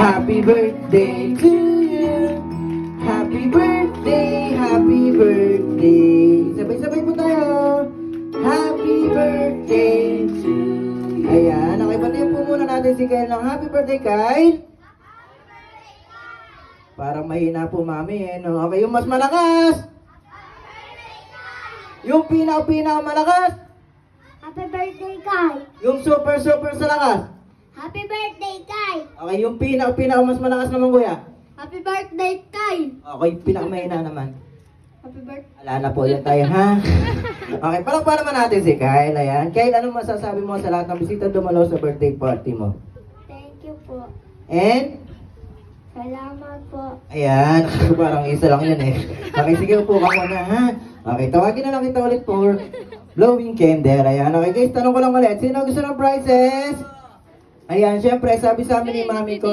Happy birthday to you. Happy birthday, happy birthday. Sabay-sabay po tayo. Happy birthday to you. Ayan, okay, patayin po muna natin si Kyle ng happy birthday, Kyle. Parang mahina po, mami, eh, no? Okay, yung mas malakas. Yung malakas. Happy birthday, Kai! Yung super sa lakas. Happy birthday, Kai! Okay, yung mas malakas naman, kuya. Happy birthday, Kai! Okay, pinakamahina naman. Happy birthday. Wala na po yan tayo, ha? Okay, palakpakan naman natin si Kyle. Ayan. Kyle, anong masasabi mo sa lahat ng bisita dumalaw sa birthday party mo? Thank you po. And? Salamat po. Ayan. Parang isa lang yun eh. Okay, sige po ka muna, ha? Okay, tawagin na lang kita ulit for blowing candle. Ayan. Okay, guys, tanong ko lang ulit. Sino gusto ng prizes? Ayan, syempre, sabi sa amin ni mami ko,